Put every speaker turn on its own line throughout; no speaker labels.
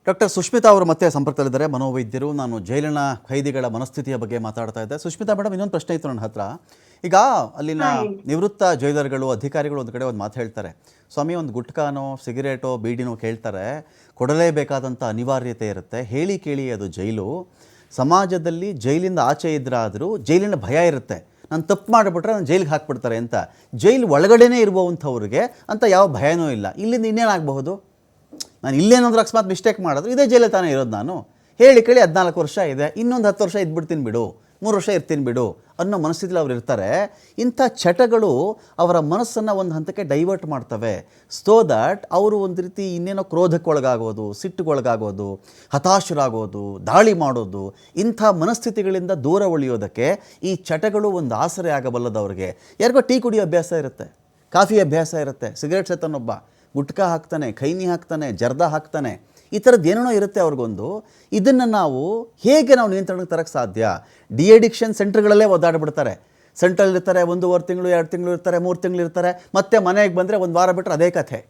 Doctor Sushmita ಅವರು ಮತ್ತೆ ಸಂಪರ್ಕದಲ್ಲಿದ್ದಾರೆ, ಮನೋವೈದ್ಯರು. ನಾನು ಜೈಲಿನ ಖೈದಿಗಳ ಮನಸ್ಥಿತಿಯ ಬಗ್ಗೆ ಮಾತಾಡ್ತಾ ಇದ್ದೆ. ಸುಷ್ಮಿತಾ ಮೇಡಮ್, ಇನ್ನೊಂದು ಪ್ರಶ್ನೆ ಇತ್ತು ನನ್ನ ಹತ್ರ. ಈಗ ಅಲ್ಲಿನ ನಿವೃತ್ತ ಜೈಲರ್ಗಳು, ಅಧಿಕಾರಿಗಳು ಒಂದು ಕಡೆ ಒಂದು ಮಾತು ಹೇಳ್ತಾರೆ, ಸ್ವಾಮಿ ಒಂದು ಗುಟ್ಕಾನೋ ಸಿಗರೇಟೋ ಬೀಡಿನೋ ಕೇಳ್ತಾರೆ, ಕೊಡಲೇಬೇಕಾದಂಥ ಅನಿವಾರ್ಯತೆ ಇರುತ್ತೆ, ಹೇಳಿ ಕೇಳಿ ಅದು ಜೈಲು. ಸಮಾಜದಲ್ಲಿ ಜೈಲಿಂದ ಆಚೆ ಇದ್ರಾದರೂ ಜೈಲಿನ ಭಯ ಇರುತ್ತೆ, ನಾನು ತಪ್ಪು ಮಾಡಿಬಿಟ್ರೆ ನಾನು ಜೈಲಿಗೆ ಹಾಕ್ಬಿಡ್ತಾರೆ ಅಂತ. ಜೈಲು ಒಳಗಡೆನೇ ಇರುವಂಥವ್ರಿಗೆ ಅಂತ ಯಾವ ಭಯನೂ ಇಲ್ಲ. ಇಲ್ಲಿಂದ ಇನ್ನೇನಾಗಬಹುದು? ನಾನು ಇಲ್ಲೇನಾದ್ರೂ ಅಕಸ್ಮಾತ್ ಮಿಸ್ಟೇಕ್ ಮಾಡಿದ್ರು ಇದೇ ಜೈಲಲ್ಲಿ ತಾನೇ ಇರೋದು, ನಾನು ಹೇಳಿ ಕೇಳಿ 14 ವರ್ಷ ಇದೆ, ಇನ್ನೊಂದು 10 ವರ್ಷ ಇದ್ಬಿಡ್ತೀನಿ ಬಿಡು, 3 ವರ್ಷ ಇರ್ತೀನಿ ಬಿಡು ಅನ್ನೋ ಮನಸ್ಥಿತಿಲಿ ಅವ್ರು ಇರ್ತಾರೆ. ಇಂಥ ಚಟಗಳು ಅವರ ಮನಸ್ಸನ್ನು ಒಂದು ಹಂತಕ್ಕೆ ಡೈವರ್ಟ್ ಮಾಡ್ತವೆ. ಸೋ ದ್ಯಾಟ್ ಅವರು ಒಂದು ರೀತಿ ಇನ್ನೇನೋ ಕ್ರೋಧಕ್ಕೊಳಗಾಗೋದು, ಸಿಟ್ಟಿಗೊಳಗಾಗೋದು, ಹತಾಶರಾಗೋದು, ದಾಳಿ ಮಾಡೋದು, ಇಂಥ ಮನಸ್ಥಿತಿಗಳಿಂದ ದೂರ ಉಳಿಯೋದಕ್ಕೆ ಈ ಚಟಗಳು ಒಂದು ಆಸರೆ ಆಗಬಲ್ಲದವ್ರಿಗೆ. ಯಾರಿಗೋ ಟೀ ಕುಡಿಯೋ ಅಭ್ಯಾಸ ಇರುತ್ತೆ, ಕಾಫಿ ಅಭ್ಯಾಸ ಇರುತ್ತೆ, ಸಿಗರೇಟ್ ಸೇತನೊಬ್ಬ ಗುಟ್ಕಾ ಹಾಕ್ತಾನೆ, ಖೈನಿ ಹಾಕ್ತಾನೆ, ಜರ್ದಾ ಹಾಕ್ತಾನೆ, ಈ ಥರದ್ದು ಏನೇನೋ ಇರುತ್ತೆ ಅವ್ರಿಗೊಂದು. ಇದನ್ನು ನಾವು ಹೇಗೆ ನಿಯಂತ್ರಣಕ್ಕೆ ತರಕ್ಕೆ ಸಾಧ್ಯ? ಡಿ ಅಡಿಕ್ಷನ್ ಸೆಂಟರ್ಗಳಲ್ಲೇ ಒದ್ದಾಡ್ಬಿಡ್ತಾರೆ. ಸೆಂಟ್ರಲ್ಲಿ ಇರ್ತಾರೆ, 1.5 ತಿಂಗಳು 2 ತಿಂಗಳು ಇರ್ತಾರೆ, 3 ತಿಂಗಳು ಇರ್ತಾರೆ, ಮತ್ತೆ ಮನೆಗೆ ಬಂದರೆ 1 ವಾರ ಬಿಟ್ಟರೆ ಅದೇ ಕಥೆ,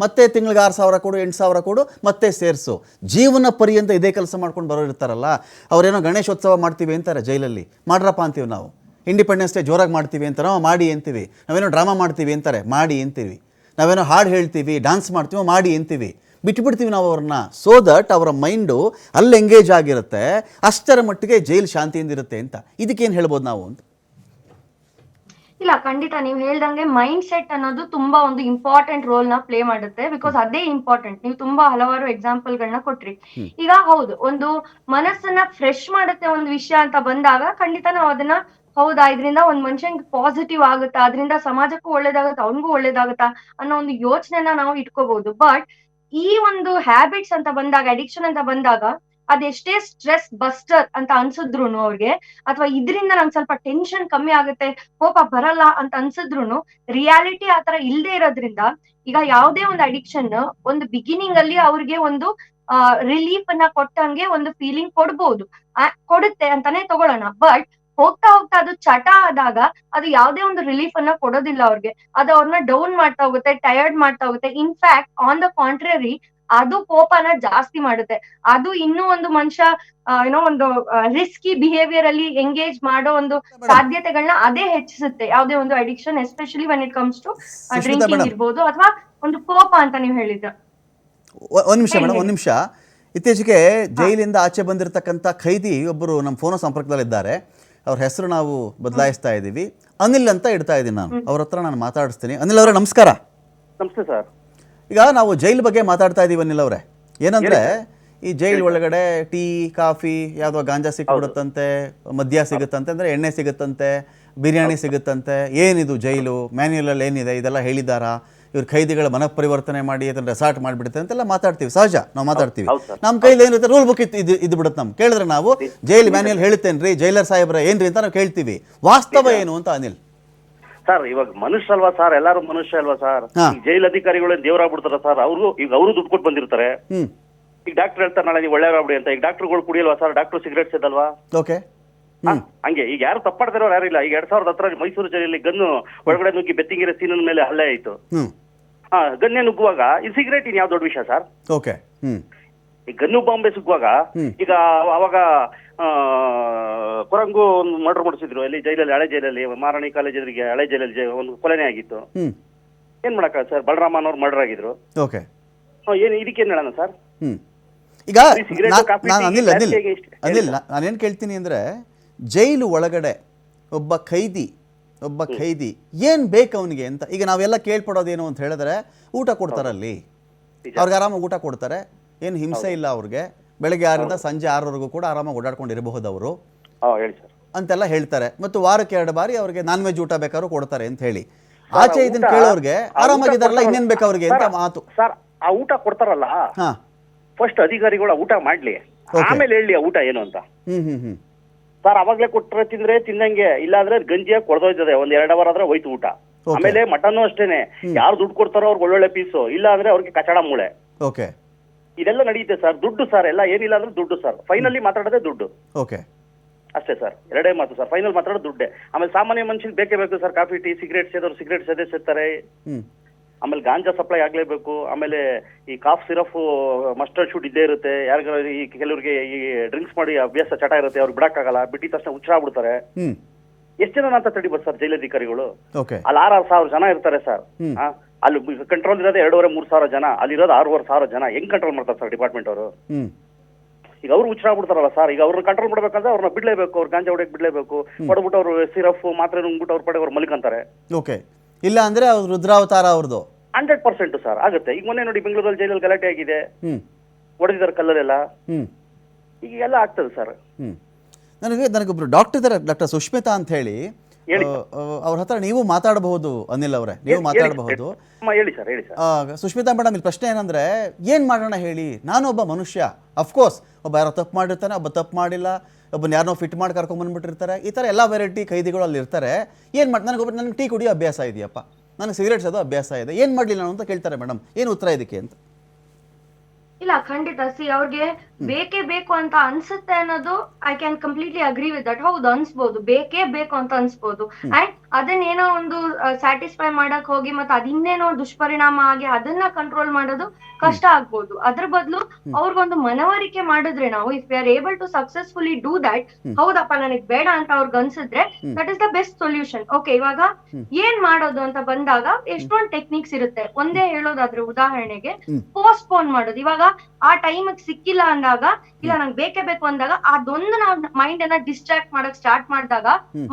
ಮತ್ತೆ ತಿಂಗಳಿಗೆ 6,000 ಕೊಡು, 8,000 ಕೊಡು, ಮತ್ತೆ ಸೇರಿಸು. ಜೀವನ ಪರ್ಯಂತ ಇದೇ ಕೆಲಸ ಮಾಡ್ಕೊಂಡು ಬರೋರು ಇರ್ತಾರಲ್ಲ, ಅವರೇನೋ ಗಣೇಶೋತ್ಸವ ಮಾಡ್ತೀವಿ ಅಂತಾರೆ ಜೈಲಲ್ಲಿ, ಮಾಡ್ರಪ್ಪ ಅಂತೀವಿ ನಾವು. ಇಂಡಿಪೆಂಡೆನ್ಸ್ ಡೇ ಜೋರಾಗಿ ಮಾಡ್ತೀವಿ ಅಂತ ನಾವು ಮಾಡಿ ಅಂತೀವಿ. ನಾವೇನೋ ಡ್ರಾಮಾ ಮಾಡ್ತೀವಿ ಅಂತಾರೆ, ಮಾಡಿ ಅಂತೀವಿ. ನಾವೇನೋ ಹಾಡು ಹೇಳ್ತೀವಿ, ಡ್ಯಾನ್ಸ್ ಮಾಡ್ತೀವೋ ಮಾಡಿ ಅಂತೀವಿ, ಬಿಟ್ಬಿಡ್ತೀವಿ ನಾವು ಅವ್ರನ್ನ. ಸೋ ದಟ್ ಅವರ ಮೈಂಡು ಅಲ್ಲಿ ಎಂಗೇಜ್ ಆಗಿರುತ್ತೆ, ಅಷ್ಟರ ಮಟ್ಟಿಗೆ ಜೈಲು ಶಾಂತಿಯಿಂದ ಇರುತ್ತೆ ಅಂತ. ಇದಕ್ಕೇನು ಹೇಳ್ಬೋದು ನಾವು ಅಂತ?
ಇಲ್ಲ, ಖಂಡಿತ ನೀವು ಹೇಳ್ದಂಗೆ ಮೈಂಡ್ ಸೆಟ್ ಅನ್ನೋದು ತುಂಬಾ ಒಂದು ಇಂಪಾರ್ಟೆಂಟ್ ರೋಲ್ ನ ಪ್ಲೇ ಮಾಡುತ್ತೆ. ಬಿಕಾಸ್ ಅದೇ ಇಂಪಾರ್ಟೆಂಟ್. ನೀವು ತುಂಬಾ ಹಲವಾರು ಎಕ್ಸಾಂಪಲ್ ಗಳನ್ನ ಕೊಟ್ರಿ. ಈಗ ಹೌದು, ಒಂದು ಮನಸ್ಸನ್ನ ಫ್ರೆಶ್ ಮಾಡುತ್ತೆ ಒಂದು ವಿಷಯ ಅಂತ ಬಂದಾಗ ಖಂಡಿತ ನಾವು ಅದನ್ನ ಹೌದಾ, ಇದರಿಂದ ಒಂದ್ ಮನುಷ್ಯನ್ಗೆ ಪಾಸಿಟಿವ್ ಆಗುತ್ತಾ, ಅದರಿಂದ ಸಮಾಜಕ್ಕೂ ಒಳ್ಳೇದಾಗುತ್ತಾ, ಅವನಿಗೂ ಒಳ್ಳೇದಾಗುತ್ತಾ ಅನ್ನೋ ಒಂದು ಯೋಚನೆನ ನಾವು ಇಟ್ಕೋಬಹುದು. ಬಟ್ ಈ ಒಂದು ಹ್ಯಾಬಿಟ್ಸ್ ಅಂತ ಬಂದಾಗ, ಅಡಿಕ್ಷನ್ ಅಂತ ಬಂದಾಗ, ಅದೆಷ್ಟೇ ಸ್ಟ್ರೆಸ್ ಬಸ್ಟರ್ ಅಂತ ಅನ್ಸಿದ್ರುನು ಅವ್ರಿಗೆ, ಅಥವಾ ಇದರಿಂದ ನಂಗೆ ಸ್ವಲ್ಪ ಟೆನ್ಷನ್ ಕಮ್ಮಿ ಆಗುತ್ತೆ, ಕೋಪ ಬರಲ್ಲ ಅಂತ ಅನ್ಸಿದ್ರುನು, ರಿಯಾಲಿಟಿ ಆತರ ಇಲ್ದೇ ಇರೋದ್ರಿಂದ ಈಗ ಯಾವುದೇ ಒಂದು ಅಡಿಕ್ಷನ್ ಒಂದು ಬಿಗಿನಿಂಗ್ ಅಲ್ಲಿ ಅವ್ರಿಗೆ ಒಂದು ರಿಲೀಫ್ ಅನ್ನ ಕೊಟ್ಟಂಗೆ ಒಂದು ಫೀಲಿಂಗ್ ಕೊಡ್ಬೋದು, ಕೊಡುತ್ತೆ ಅಂತಾನೆ ತಗೊಳ್ಳೋಣ. ಬಟ್ ಹೋಗ್ತಾ ಹೋಗ್ತಾ ಅದು ಚಟ ಆದಾಗ ಅದು ಯಾವುದೇ ಒಂದು ರಿಲೀಫ್ ಅನ್ನ ಕೊಡೋದಿಲ್ಲ ಅವ್ರಿಗೆ. ಅದು ಅವ್ರನ್ನ ಡೌನ್ ಮಾಡ್ತಾ ಹೋಗುತ್ತೆ, ಟಯರ್ಡ್ ಮಾಡ್ತಾ ಹೋಗುತ್ತೆ. ಇನ್ಫ್ಯಾಕ್ಟ್ ಆನ್ ದ ಕಾಂಟ್ರರಿ, ಅದು ಕೋಪನ ಜಾಸ್ತಿ ಮಾಡುತ್ತೆ. ಅದು ಇನ್ನೂ ಒಂದು ಮನುಷ್ಯ ಏನೋ ಒಂದು ರಿಸ್ಕಿ ಬಿಹೇವಿಯರ್ ಅಲ್ಲಿ ಎಂಗೇಜ್ ಮಾಡೋ ಒಂದು ಸಾಧ್ಯತೆಗಳನ್ನ ಅದೇ ಹೆಚ್ಚಿಸುತ್ತೆ. ಯಾವುದೇ ಒಂದು addiction, especially when it comes to drinking ಇರ್ಬೋದು, ಅಥವಾ ಒಂದು ಕೋಪ ಅಂತ ನೀವು ಹೇಳಿದ್ರ.
ಒಂದು ನಿಮಿಷ ಮೇಡಮ್, ಒಂದು ನಿಮಿಷ. ಇತ್ತೀಚೆಗೆ ಜೈಲಿಂದ ಆಚೆ ಬಂದಿರತಕ್ಕಂಥ ಖೈದಿ ಒಬ್ಬರು ನಮ್ಮ ಫೋನ್ ಸಂಪರ್ಕದಲ್ಲಿದ್ದಾರೆ. ಅವ್ರ ಹೆಸರು ನಾವು ಬದಲಾಯಿಸ್ತಾ ಇದ್ದೀವಿ, ಅನಿಲ್ ಅಂತ ಇಡ್ತಾ ಇದ್ದೀನಿ ನಾನು. ಅವ್ರ ಹತ್ರ ನಾನು ಮಾತಾಡಿಸ್ತೀನಿ. ಅನಿಲ್ ಅವರೇ ನಮಸ್ಕಾರ.
ನಮಸ್ತೆ ಸರ್.
ಈಗ ನಾವು ಜೈಲ್ ಬಗ್ಗೆ ಮಾತಾಡ್ತಾ ಇದ್ದೀವಿ ಅನಿಲ್ ಅವರೇ. ಏನಂದರೆ ಈ ಜೈಲ್ ಒಳಗಡೆ ಟೀ ಕಾಫಿ ಯಾವುದೋ ಗಾಂಜಾ ಸಿಕ್ಬಿಡುತ್ತಂತೆ, ಮದ್ಯ ಸಿಗುತ್ತಂತೆ, ಅಂದರೆ ಎಣ್ಣೆ ಸಿಗುತ್ತಂತೆ, ಬಿರಿಯಾನಿ ಸಿಗುತ್ತಂತೆ. ಏನಿದು ಜೈಲು ಮ್ಯಾನ್ಯುಯಲಲ್ಲಿ ಏನಿದೆ ಇದೆಲ್ಲ ಹೇಳಿದಾರಾ? ಇವ್ರ ಖೈದಿಗಳ ಮನಪರಿವರ್ತನೆ ಮಾಡಿ ಅದನ್ನು ರೆಸಾರ್ಟ್ ಮಾಡಿಬಿಡುತ್ತೆ ಅಂತೆಲ್ಲ ಮಾತಾಡ್ತೀವಿ, ಸಹಜ ನಾವು ಮಾತಾಡ್ತೀವಿ. ನಮ್ಮ ಕೈಲಿ ಏನಿರುತ್ತೆ ರೂಲ್ ಬುಕ್ ಇದು ಬಿಡುತ್ತೆ. ನಮ್ಗೆ ಕೇಳಿದ್ರೆ ನಾವು ಜೈಲ್ ಮ್ಯಾನ್ಯುಯಲ್ ಹೇಳುತ್ತೇನ್ರಿ ಜೈಲರ್ ಸಾಹೇಬ್ರ ಏನ್ರಿ ಅಂತ ನಾವು ಕೇಳ್ತೀವಿ. ವಾಸ್ತವ ಏನು ಅಂತ ಅನಿಲ್
ಸರ್? ಇವಾಗ ಮನುಷ್ಯ ಅಲ್ವಾ ಸರ್, ಎಲ್ಲಾರು ಮನುಷ್ಯ ಅಲ್ವಾ ಸರ್? ಜೈಲ್ ಅಧಿಕಾರಿಗಳು ದೇವರಾಗ್ಬಿಡ್ತಾರ ಸರ್. ಅವರು ದುಡ್ಡು ಕೊಟ್ಟು ಬಂದಿರ್ತಾರೆ. ಈಗ ಡಾಕ್ಟರ್ ಹೇಳ್ತಾರೆ ನಾಳೆ ನೀವು ಒಳ್ಳೆಯವ್ರಾಗ್ಬಿಡಿ ಅಂತ. ಈಗ ಡಾಕ್ಟರ್ಗಳು ಕುಡಿಯಲ್ವಾ ಸರ್? ಡಾಕ್ಟರ್ ಸಿಗರೇಟ್ ಸೇದಲ್ವಾ?
ಓಕೆ,
ಹಂಗೆ ಈಗ ಯಾರು ತಪ್ಪಾಡ್ತಾರೋ ಯಾರಿಲ್ಲ. ಈಗ 2010 ಮೈಸೂರು ಜೈಲಲ್ಲಿ ಗನ್ನು ಒಳಗಡೆ ನುಗ್ಗಿ ಬೆತ್ತಿಂಗಿರ ಸೀನನ ಮೇಲೆ ಹಲ್ಲೆ ಆಯ್ತು. ಗನ್ನೇ ನುಗ್ಗುವಾಗ ಈ ಸಿಗರೇಟ್ ಇನ್ ಯಾವ ದೊಡ್ಡ ವಿಷಯ ಸರ್?
ಓಕೆ,
ಈ ಗನ್ನು ಬಾಂಬೆ ಸುಗ್ಗುವಾಗ ಈಗ ಅವಾಗ ಕೊರಂಗು ಒಂದು ಮರ್ಡರ್ ಮಾಡಿಸಿದ್ರು ಅಲ್ಲಿ ಜೈಲಲ್ಲಿ, ಹಳೆ ಜೈಲಲ್ಲಿ, ಮಹಾರಾಣಿ ಕಾಲೇಜ್ ಎದುರಿಗೆ ಹಳೆ ಜೈಲಲ್ಲಿ ಒಂದು ಕೊಲೆನೇ ಆಗಿತ್ತು. ಏನ್ ಮಾಡಕ್ಕ ಸರ್? ಬಲರಾಮ ಅನ್ನೋರು ಮರ್ಡರ್ ಆಗಿದ್ರು.
ಓಕೆ,
ಏನು ಇದಕ್ಕೇನ್ ಹೇಳೋಣ ಸರ್?
ಈಗ ನಾನೇನು ಕೇಳ್ತೀನಿ ಅಂದರೆ, ಜೈಲು ಒಳಗಡೆ ಒಬ್ಬ ಖೈದಿ ಏನು ಬೇಕು ಅವನಿಗೆ ಅಂತ. ಈಗ ನಾವೆಲ್ಲ ಕೇಳ್ಪಡೋದೇನು ಅಂತ ಹೇಳಿದ್ರೆ, ಊಟ ಕೊಡ್ತಾರಲ್ಲಿ, ಅವ್ರಿಗೆ ಆರಾಮಾಗಿ ಊಟ ಕೊಡ್ತಾರೆ, ಏನು ಹಿಂಸೆ ಇಲ್ಲ ಅವ್ರಿಗೆ, ಬೆಳಗ್ಗೆ 6ರಿಂದ ಸಂಜೆ 6ರವರೆಗೂ ಕೂಡ ಆರಾಮಾಗಿ ಓಡಾಡ್ಕೊಂಡಿರಬಹುದು ಅವರು ಅಂತೆಲ್ಲ ಹೇಳ್ತಾರೆ. ಮತ್ತು ವಾರಕ್ಕೆ 2 ಬಾರಿ ಅವ್ರಿಗೆ ನಾನ್ ವೆಜ್ ಊಟ ಬೇಕಾದ್ರೂ ಕೊಡ್ತಾರೆ ಅಂತ ಹೇಳಿ. ಆಚೆ ಇದನ್ನ ಕೇಳೋರ್ಗೆ ಆರಾಮಾಗಿದಾರಲ್ಲ, ಇನ್ನೇನ್ ಬೇಕು ಅವ್ರಿಗೆ ಅಂತ ಮಾತು.
ಸರ್, ಆ ಊಟ ಕೊಡ್ತಾರಲ್ಲ, ಫಸ್ಟ್ ಅಧಿಕಾರಿಗಳು ಊಟ ಮಾಡ್ಲಿ, ಆಮೇಲೆ ಹೇಳಿ ಆ ಊಟ ಏನು ಅಂತ. ಸರ್, ಅವಾಗ್ಲೇ ಕೊಟ್ರೆ ತಿಂದ್ರೆ ತಿಂದಂಗೆ, ಇಲ್ಲಾಂದ್ರೆ ಗಂಜಿಯಾಗಿ ಕೊಡ್ದೋಯ್ತದೆ. 1-2 ಅವರ್ ಆದ್ರೆ ಹೋಯ್ತು ಊಟ. ಆಮೇಲೆ ಮಟನ್ ಅಷ್ಟೇನೆ, ಯಾರು ದುಡ್ಡು ಕೊಡ್ತಾರೋ ಅವ್ರಿಗೆ ಒಳ್ಳೊಳ್ಳೆ ಪೀಸು, ಇಲ್ಲ ಅಂದ್ರೆ ಅವ್ರಿಗೆ ಕಚಡ ಮೂಳೆ.
ಓಕೆ,
ಇದೆಲ್ಲ ನಡೆಯುತ್ತೆ ಸರ್. ದುಡ್ಡು ಸರ್, ಎಲ್ಲ ಏನಿಲ್ಲ ಅಂದ್ರೆ ದುಡ್ಡು ಸರ್. ಫೈನಲಿ ಮಾತಾಡೋದೇ ದುಡ್ಡು.
ಓಕೆ,
ಅಷ್ಟೇ ಸರ್, ಎರಡೇ ಮಾತು ಸರ್. ಫೈನಲ್ ಮಾತಾಡೋದು ದುಡ್ಡೆ. ಆಮೇಲೆ ಸಾಮಾನ್ಯ ಮನುಷ್ಯನ್ ಬೇಕೇ ಬೇಕು ಸರ್. ಕಾಫಿ ಟೀ ಸಿಗರೇಟ್ ಸೇದೋರು ಸಿಗರೇಟ್ ಸೇದೇ ಸೇರ್ತಾರೆ. ಆಮೇಲೆ ಗಾಂಜಾ ಸಪ್ಲೈ ಆಗ್ಲೇಬೇಕು, ಆಮೇಲೆ ಈ ಕಾಫ್ ಸಿರಫ್ ಮಸ್ಟರ್ಡ್ ಶೂಟ್ ಇದ್ದೇ ಇರುತ್ತೆ. ಯಾರಿಗಾರ ಈ ಕೆಲವರಿಗೆ ಈ ಡ್ರಿಂಕ್ಸ್ ಮಾಡಿ ಅಭ್ಯಾಸ ಚಟ ಇರುತ್ತೆ, ಅವ್ರು ಬಿಡಕ್ಕಾಗಲ್ಲ, ಬಿಟ್ಟಿದ ತಕ್ಷಣ ಹುಚ್ಚಾಗ್ಬಿಡ್ತಾರೆ. ಎಷ್ಟು ಜನ ಅಂತ ತಡಿಬೋದು ಸರ್ ಜೈಲಧಿಕಾರಿಗಳು? ಅಲ್ಲಿ 6,000 ಜನ ಇರ್ತಾರೆ ಸರ್. ಅಲ್ಲಿ ಕಂಟ್ರೋಲ್ ಇರೋದೇ 2,500-3,000 ಜನ, ಅಲ್ಲಿರೋದು 6,500 ಜನ. ಹೆಂಗ್ ಕಂಟ್ರೋಲ್ ಮಾಡ್ತಾರೆ ಸರ್ ಡಿಪಾರ್ಟ್ಮೆಂಟ್ ಅವರು? ಈಗ ಅವ್ರು ಹುಚ್ಚಾಗ್ಬಿಡ್ತಾರಲ್ಲ ಸರ್. ಈಗ ಅವ್ರನ್ನ ಕಂಟ್ರೋಲ್ ಮಾಡ್ಬೇಕಂದ್ರೆ ಅವ್ರನ್ನ ಬಿಡ್ಲೇಬೇಕು, ಅವ್ರು ಗಾಂಜಾ ಹೊಡೆಯಕ್ ಬಿಡ್ಲೇಬೇಕು. ಹೊಡ್ಬಿಟ್ಟು ಅವ್ರು ಸಿರಫ್ ಮಾತ್ರೆ ನುಂಗ್ಬಿಟ್ಟು ಅವ್ರ ಪಡೆ ಅವ್ರು ಮಲ್ಕೊಂತಾರೆ.
ಓಕೆ, ಇಲ್ಲ ಅಂದ್ರೆ ಅವ್ರು ರುದ್ರಾವತಾರ ಅವ್ರದ್ದು
100% ಸರ್ ಆಗುತ್ತೆ. ಈಗ ಮೊನ್ನೆ ನೋಡಿ ಬೆಂಗಳೂರಲ್ಲಿ ಜೈಲಲ್ಲಿ ಗಲಾಟೆ ಆಗಿದೆ, ಹೊಡೆದಿದ್ದಾರೆ ಕಲ್ಲಲ್ಲೆಲ್ಲ, ಈಗ ಎಲ್ಲ ಆಗ್ತದೆ ಸರ್.
ನನಗೊಬ್ರು ಡಾಕ್ಟರ್ ಇದ್ದಾರೆ, ಡಾಕ್ಟರ್ ಸುಷ್ಮಿತಾ ಅಂತ ಹೇಳಿ, ಅವ್ರ ಹತ್ರ ನೀವು ಮಾತಾಡಬಹುದು. ಅನಿಲ್ ಅವರೇ, ನೀವು ಮಾತಾಡಬಹುದು.
ಹೇಳಿ ಸರ್, ಹೇಳಿ ಸರ್.
ಸುಷ್ಮಿತಾ ಮೇಡಮ್, ಇಲ್ಲಿ ಪ್ರಶ್ನೆ ಏನಂದ್ರೆ, ಏನ್ ಮಾಡೋಣ ಹೇಳಿ? ನಾನು ಒಬ್ಬ ಮನುಷ್ಯ, ಅಫ್ಕೋರ್ಸ್ ಒಬ್ಬ ಯಾರೋ ತಪ್ಪು ಮಾಡಿರ್ತಾನೆ, ಒಬ್ಬ ತಪ್ಪು ಮಾಡಿಲ್ಲ, ಒಬ್ಬನ ಯಾರನ್ನೋ ಫಿಟ್ ಮಾಡಿ ಕರ್ಕೊಂಡ್ ಬಂದ್ಬಿಟ್ಟಿರ್ತಾರೆ. ಈ ಥರ ಎಲ್ಲ ವೆರೈಟಿ ಖೈದಿಗಳು ಅಲ್ಲಿ ಇರ್ತಾರೆ. ಏನು ಮಾಡಿ, ನನಗೆ ಟೀ ಕುಡಿಯೋ ಅಭ್ಯಾಸ ಇದೆಯಪ್ಪ, ನನಗೆ ಸಿಗರೇಟ್ಸ್ ಅದು ಅಭ್ಯಾಸ ಇದೆ, ಏನು ಮಾಡಲಿ ನಾನು ಅಂತ ಕೇಳ್ತಾರೆ. ಮೇಡಮ್, ಏನು ಉತ್ತರ ಇದಕ್ಕೆ ಅಂತ?
ಇಲ್ಲ, ಖಂಡಿತ. ಅವ್ರಿಗೆ ಬೇಕೇ ಬೇಕು ಅಂತ ಅನ್ಸುತ್ತೆ ಅನ್ನೋದು I can completely agree with that. ಹೌದು, ಅನ್ಸ್ಬೋದು, ಬೇಕೇ ಬೇಕು ಅಂತ ಅನ್ಸ್ಬೋದು. ಅಂಡ್ ಅದನ್ನೇನೋ ಒಂದು ಸ್ಯಾಟಿಸ್ಫೈ ಮಾಡಕ್ ಹೋಗಿ ಮತ್ತೆ ಅದಿನ್ನೇನೋ ದುಷ್ಪರಿಣಾಮ ಆಗಿ ಅದನ್ನ ಕಂಟ್ರೋಲ್ ಮಾಡೋದು ಕಷ್ಟ ಆಗ್ಬೋದು. ಅದ್ರ ಬದಲು ಅವ್ರಿಗೊಂದು ಮನವರಿಕೆ ಮಾಡಿದ್ರೆ ನಾವು, if we are able to successfully do that, ಹೌದಪ್ಪ ನನಗ್ ಬೇಡ ಅಂತ ಅವ್ರಿಗೆ ಅನ್ಸಿದ್ರೆ that is the best solution. Okay, ಇವಾಗ ಏನ್ ಮಾಡೋದು ಅಂತ ಬಂದಾಗ ಎಷ್ಟೊಂದ್ ಟೆಕ್ನಿಕ್ಸ್ ಇರುತ್ತೆ. ಒಂದೇ ಹೇಳೋದಾದ್ರೆ ಉದಾಹರಣೆಗೆ ಪೋಸ್ಟ್ಪೋನ್ ಮಾಡೋದು. ಇವಾಗ ಆ ಟೈಮ್ ಸಿಕ್ಕಿಲ್ಲ ಅಂದಾಗ, ಇಲ್ಲ ನಂಗೆ ಬೇಕೇ ಬೇಕು ಅಂದಾಗ, ಅದೊಂದು ನಾವು ಮೈಂಡ್ ಅನ್ನ ಡಿಸ್ಟ್ರಾಕ್ಟ್ ಮಾಡಕ್ ಸ್ಟಾರ್ಟ್ ಮಾಡಿದಾಗ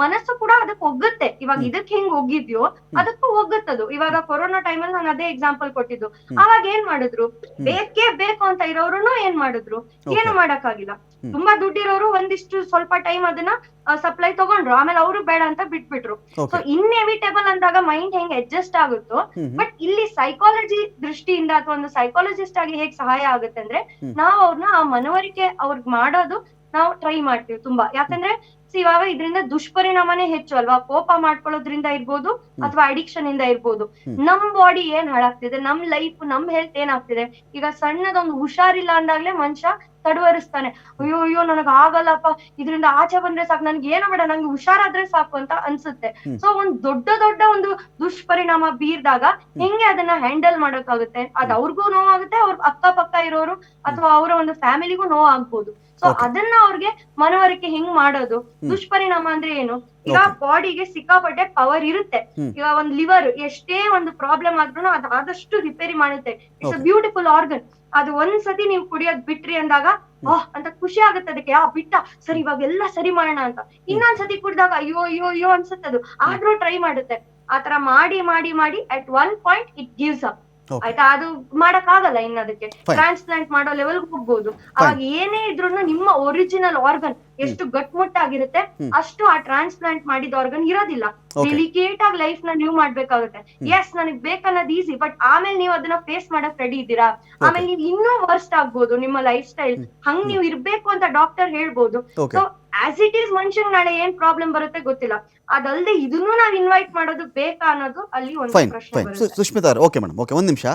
ಮನಸ್ಸು ಕೂಡ ಅದಕ್ಕೆ ಒಗ್ಗುತ್ತೆ. ಇವಾಗ ಇದಕ್ಕೆ ಹೆಂಗ್ ಒಗ್ಗಿದ್ಯೋ ಅದಕ್ಕೂ ಒಗ್ಗುತ್ತದು. ಇವಾಗ ಕೊರೋನಾ ಟೈಮಲ್ಲಿ ನಾನು ಅದೇ ಎಕ್ಸಾಂಪಲ್ ಕೊಟ್ಟಿದ್ದು. ಅವಾಗ ಏನ್ ಮಾಡಿದ್ರು, ಬೇಕೇ ಬೇಕು ಅಂತ ಇರೋರು ಏನ್ ಮಾಡಿದ್ರು, ಏನು ಮಾಡಕ್ಕಾಗಿಲ್ಲ. ತುಂಬಾ ದುಡ್ಡಿರೋರು ಒಂದಿಷ್ಟು ಸ್ವಲ್ಪ ಟೈಮ್ ಅದನ್ನ ಸಪ್ಲೈ ತಗೊಂಡ್ರು, ಆಮೇಲೆ ಅವರು ಬೇಡ ಅಂತ ಬಿಟ್ಬಿಟ್ರು. ಸೊ ಇನ್ಎವಿಟೇಬಲ್ ಅಂದಾಗ ಮೈಂಡ್ ಹೆಂಗ್ ಅಡ್ಜಸ್ಟ್ ಆಗುತ್ತೋ, ಬಟ್ ಇಲ್ಲಿ ಸೈಕಾಲಜಿ ದೃಷ್ಟಿಯಿಂದ ಅಥವಾ ಒಂದು ಸೈಕಾಲಜಿಸ್ಟ್ ಆಗಿ ಹೇಗ್ ಸಹಾಯ ಆಗುತ್ತೆ ಅಂದ್ರೆ, ನಾವು ಅವ್ರನ್ನ ಆ ಮನವರಿಕೆ ಅವ್ರಿಗೆ ಮಾಡೋದು ನಾವು ಟ್ರೈ ಮಾಡ್ತೀವಿ ತುಂಬಾ. ಯಾಕಂದ್ರೆ ಇವಾಗ ಇದರಿಂದ ದುಷ್ಪರಿಣಾಮನೇ ಹೆಚ್ಚು ಅಲ್ವಾ. ಕೋಪ ಮಾಡ್ಕೊಳ್ಳೋದ್ರಿಂದ ಇರ್ಬೋದು ಅಥವಾ ಅಡಿಕ್ಷನ್ ಇಂದ ಇರ್ಬೋದು. ನಮ್ ಬಾಡಿ ಏನ್ ಹಾಳಾಗ್ತಿದೆ, ನಮ್ ಲೈಫ್, ನಮ್ ಹೆಲ್ತ್ ಏನಾಗ್ತಿದೆ. ಈಗ ಸಣ್ಣದೊಂದು ಹುಷಾರಿಲ್ಲ ಅಂದಾಗ್ಲೇ ಮನುಷ್ಯ ತಡವರಿಸ್ತಾನೆ. ಅಯ್ಯೋ ಅಯ್ಯೋ ನನಗ್ ಆಗಲ್ಲಪ್ಪ, ಇದರಿಂದ ಆಚೆ ಬಂದ್ರೆ ಸಾಕು, ನನ್ಗೆ ಏನೋ ಬೇಡ, ನಂಗೆ ಹುಷಾರಾದ್ರೆ ಸಾಕು ಅಂತ ಅನ್ಸುತ್ತೆ. ಸೊ ಒಂದ್ ದೊಡ್ಡ ಒಂದು ದುಷ್ಪರಿಣಾಮ ಬೀರ್ದಾಗ ಹೆಂಗೆ ಅದನ್ನ ಹ್ಯಾಂಡಲ್ ಮಾಡೋಕ್ಕಾಗುತ್ತೆ? ಅದ್ ಅವ್ರಿಗೂ ನೋವಾಗುತ್ತೆ, ಅವ್ರ ಅಕ್ಕಪಕ್ಕ ಇರೋರು ಅಥವಾ ಅವರ ಒಂದು ಫ್ಯಾಮಿಲಿಗೂ ನೋವಾಗ್ಬೋದು. ಸೊ ಅದನ್ನ ಅವ್ರಿಗೆ ಮನವರಿಕೆ ಹೆಂಗ್ ಮಾಡೋದು? ದುಷ್ಪರಿಣಾಮ ಅಂದ್ರೆ ಏನು? ಈಗ ಬಾಡಿಗೆ ಸಿಕ್ಕಾಪಟ್ಟೆ ಪವರ್ ಇರುತ್ತೆ. ಈಗ ಒಂದ್ ಲಿವರ್ ಎಷ್ಟೇ ಒಂದು ಪ್ರಾಬ್ಲಮ್ ಆದ್ರೂ ಅದು ಆದಷ್ಟು ರಿಪೇರಿ ಮಾಡುತ್ತೆ. It's a beautiful organ. ಅದು ಒಂದ್ಸತಿ ನೀವು ಕುಡಿಯೋದ್ ಬಿಟ್ರಿ ಅಂದಾಗ ಅಂತ ಖುಷಿ ಆಗುತ್ತೆ ಅದಕ್ಕೆ. ಬಿಟ್ಟ ಸರಿ, ಇವಾಗ ಎಲ್ಲ ಸರಿ ಮಾಡೋಣ ಅಂತ. ಇನ್ನೊಂದ್ಸತಿ ಕುಡ್ದಾಗ ಅಯ್ಯೋ ಅಯ್ಯೋ ಅಯ್ಯೋ ಅನ್ಸುತ್ತದು, ಆದ್ರೂ ಟ್ರೈ ಮಾಡುತ್ತೆ. ಆತರ ಮಾಡಿ ಮಾಡಿ ಮಾಡಿ at one point it gives up. ಆಯ್ತಾ? ಅದು ಮಾಡಕ್ ಆಗಲ್ಲ ಇನ್ನದಕ್ಕೆ. ಟ್ರಾನ್ಸ್ಪ್ಲಾಂಟ್ ಮಾಡೋ ಲೆವೆಲ್ ಹೋಗ್ಬೋದು. ಅವಾಗ ಏನೇ ಇದ್ರು ನಿಮ್ಮ ಒರಿಜಿನಲ್ ಆರ್ಗನ್ ಎಷ್ಟು ಗಟ್ಮುಟ್ಟಾಗಿರುತ್ತೆ ಅಷ್ಟು ಆ ಟ್ರಾನ್ಸ್ಪ್ಲಾಂಟ್ ಮಾಡಿದ ಆರ್ಗನ್ ಇರೋದಿಲ್ಲ. ಡೆಲಿಕೇಟ್ ಆಗಿ ಲೈಫ್ ನ ನೀವು ಮಾಡ್ಬೇಕಾಗುತ್ತೆ. ಎಸ್, ನನಗ್ ಬೇಕನ್ನೋದು ಈಸಿ, ಬಟ್ ಆಮೇಲೆ ನೀವು ಅದನ್ನ ಫೇಸ್ ಮಾಡಕ್ ರೆಡಿ ಇದ್ದೀರಾ? ಆಮೇಲೆ ನೀವು ಇನ್ನೂ ವರ್ಸ್ಟ್ ಆಗ್ಬೋದು ನಿಮ್ಮ ಲೈಫ್ ಸ್ಟೈಲ್. ಹಂಗ್ ನೀವು ಇರ್ಬೇಕು ಅಂತ ಡಾಕ್ಟರ್ ಹೇಳ್ಬೋದು. ಸೊ ಆಸ್ ಇಟ್ ಈಸ್ ಮನುಷ್ಯನ್ ನಾಳೆ ಏನ್ ಪ್ರಾಬ್ಲಮ್ ಬರುತ್ತೆ ಗೊತ್ತಿಲ್ಲ. ಅದಲ್ಲದೆ ಇದನ್ನು ನಾವ್ ಇನ್ವೈಟ್ ಮಾಡೋದು ಬೇಕಾ ಅನ್ನೋದು ಅಲ್ಲಿ ಒಂದು ಪ್ರಶ್ನೆ ಬರುತ್ತೆ.
ಸುಷ್ಮಿತಾ, ಓಕೆ ಮೇಡಮ್, ಓಕೆ, ಒಂದ್ ನಿಮಿಷ.